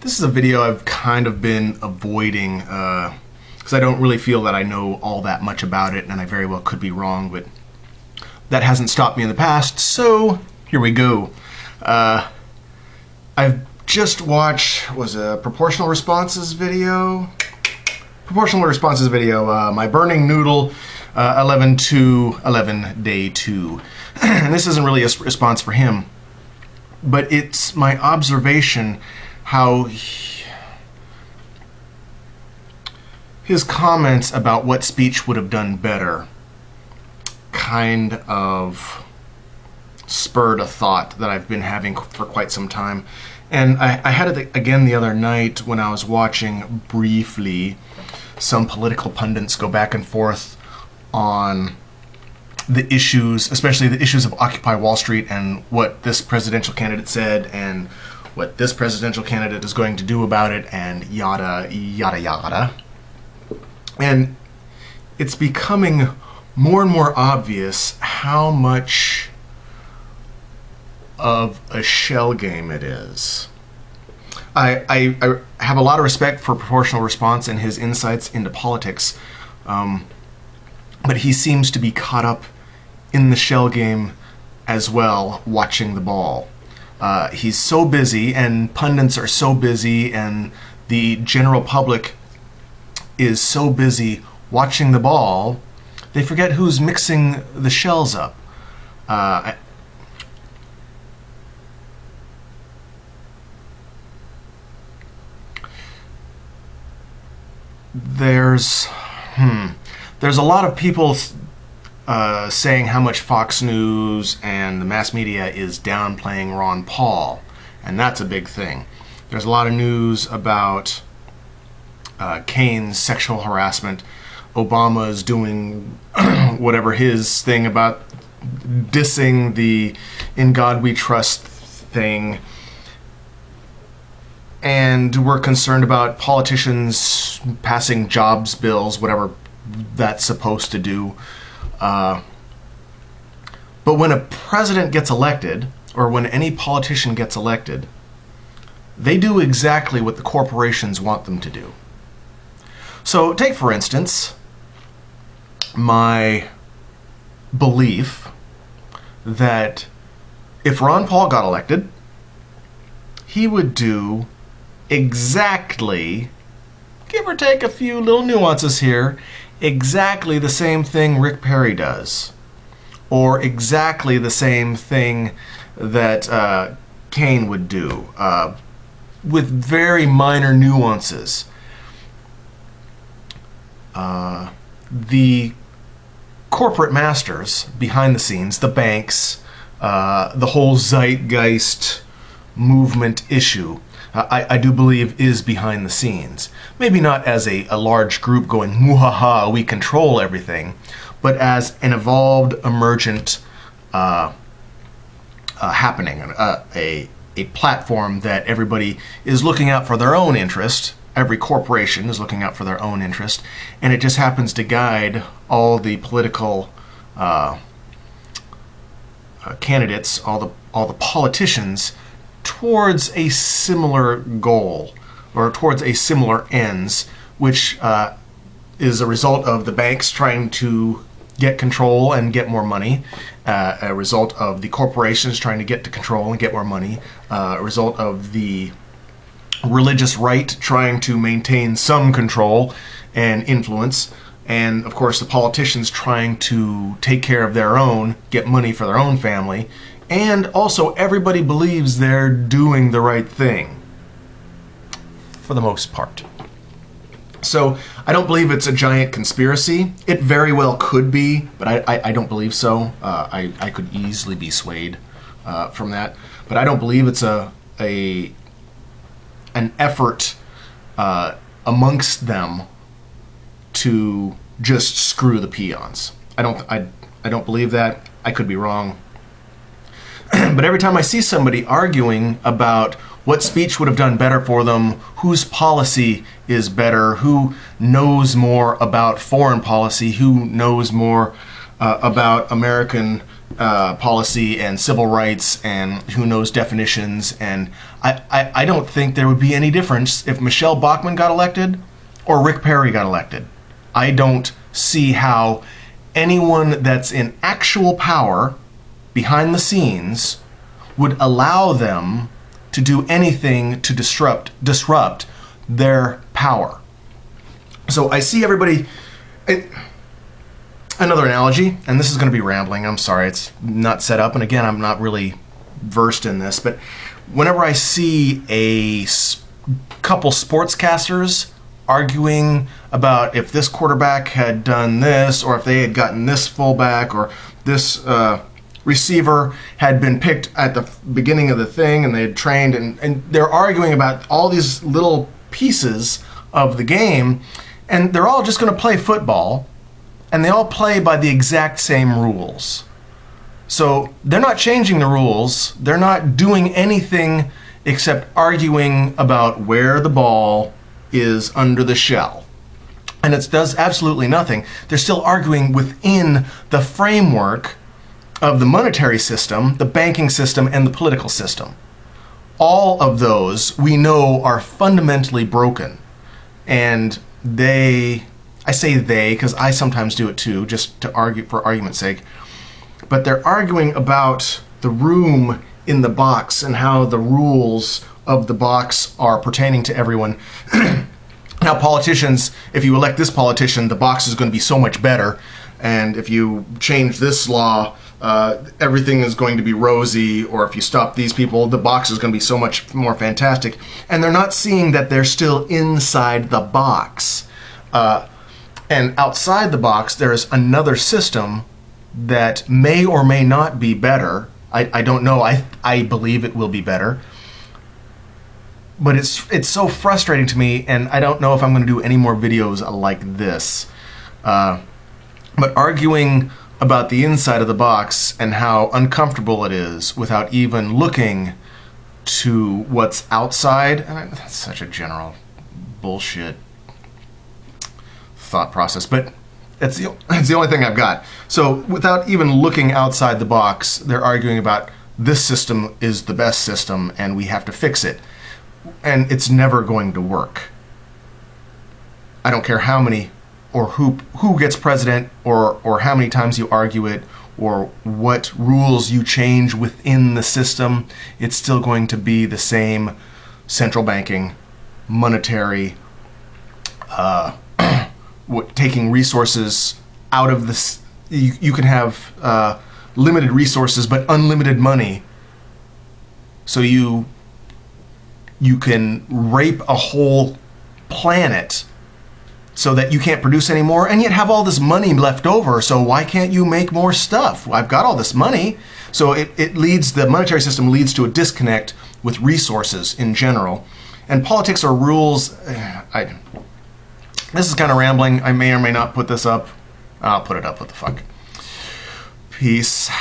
This is a video I've kind of been avoiding because I don't really feel that I know all that much about it, and I very well could be wrong, but that hasn't stopped me in the past, so here we go. I've just watched, was a proportional responses video? My burning noodle 11/2/11 day 2. And this isn't really a response for him, but it's my observation how his comments about what speech would have done better kind of spurred a thought that I've been having for quite some time. And I had it again the other night when I was watching briefly some political pundits go back and forth on the issues, especially the issues of Occupy Wall Street and what this presidential candidate said and what this presidential candidate is going to do about it, and yada, yada, yada. And it's becoming more and more obvious how much of a shell game it is. I have a lot of respect for proportional response and his insights into politics, but he seems to be caught up in the shell game as well, watching the ball. He's so busy, and pundits are so busy, and the general public is so busy watching the ball, they forget who's mixing the shells up. There's a lot of people saying how much Fox News and the mass media is downplaying Ron Paul, and that's a big thing. There's a lot of news about Kane's sexual harassment. Obama's doing whatever his thing about dissing the "In God We Trust" thing, and we're concerned about politicians passing jobs bills, whatever that's supposed to do. But when a president gets elected, or when any politician gets elected, they do exactly what the corporations want them to do. So take, for instance, my belief that if Ron Paul got elected, he would do exactly, give or take a few little nuances here, exactly the same thing Rick Perry does, or exactly the same thing that Kane would do, with very minor nuances. The corporate masters behind the scenes, the banks, the whole zeitgeist movement issue, I do believe is behind the scenes. Maybe not as a large group going, "Muhaha, we control everything," but as an evolved, emergent happening, a platform that everybody is looking out for their own interest. Every corporation is looking out for their own interest, and it just happens to guide all the political candidates, all the politicians, towards a similar goal, or towards a similar ends, which is a result of the banks trying to get control and get more money, a result of the corporations trying to get to control and get more money, a result of the religious right trying to maintain some control and influence, and of course the politicians trying to take care of their own, get money for their own family. And also, everybody believes they're doing the right thing, for the most part. So, I don't believe it's a giant conspiracy. It very well could be, but I don't believe so. I could easily be swayed from that. But I don't believe it's an effort amongst them to just screw the peons. I don't believe that. I could be wrong. But every time I see somebody arguing about what speech would have done better for them, whose policy is better, who knows more about foreign policy, who knows more about American policy and civil rights, and who knows definitions, and I don't think there would be any difference if Michelle Bachmann got elected or Rick Perry got elected. I don't see how anyone that's in actual power behind the scenes would allow them to do anything to disrupt their power. So I see everybody... Another analogy, and this is going to be rambling, I'm sorry, it's not set up, and again, I'm not really versed in this, but whenever I see a couple sportscasters arguing about if this quarterback had done this, or if they had gotten this fullback, or this receiver had been picked at the beginning of the thing and they had trained, and they're arguing about all these little pieces of the game, and they're all just going to play football, and they all play by the exact same rules. So they're not changing the rules, they're not doing anything except arguing about where the ball is under the shell. And it does absolutely nothing. They're still arguing within the framework of the monetary system, the banking system, and the political system. All of those we know are fundamentally broken. And I say they because I sometimes do it too, just to argue for argument's sake. But they're arguing about the room in the box and how the rules of the box are pertaining to everyone. Now, politicians, if you elect this politician, the box is going to be so much better. And if you change this law, everything is going to be rosy. Or if you stop these people, the box is going to be so much more fantastic. And they're not seeing that they're still inside the box. And outside the box, there's another system that may or may not be better. I don't know. I believe it will be better. But it's so frustrating to me, and I don't know if I'm going to do any more videos like this. But arguing about the inside of the box and how uncomfortable it is without even looking to what's outside, and that's such a general bullshit thought process, but it's the only thing I've got. So without even looking outside the box, they're arguing about this system is the best system and we have to fix it. And it's never going to work. I don't care how many or who gets president or how many times you argue it or what rules you change within the system, it's still going to be the same central banking, monetary, taking resources out of this. You can have limited resources but unlimited money, so you can rape a whole planet so that you can't produce anymore, and yet have all this money left over. So why can't you make more stuff? I've got all this money. So the monetary system leads to a disconnect with resources in general. And politics are rules. This is kind of rambling. I may or may not put this up. I'll put it up. What the fuck? Peace.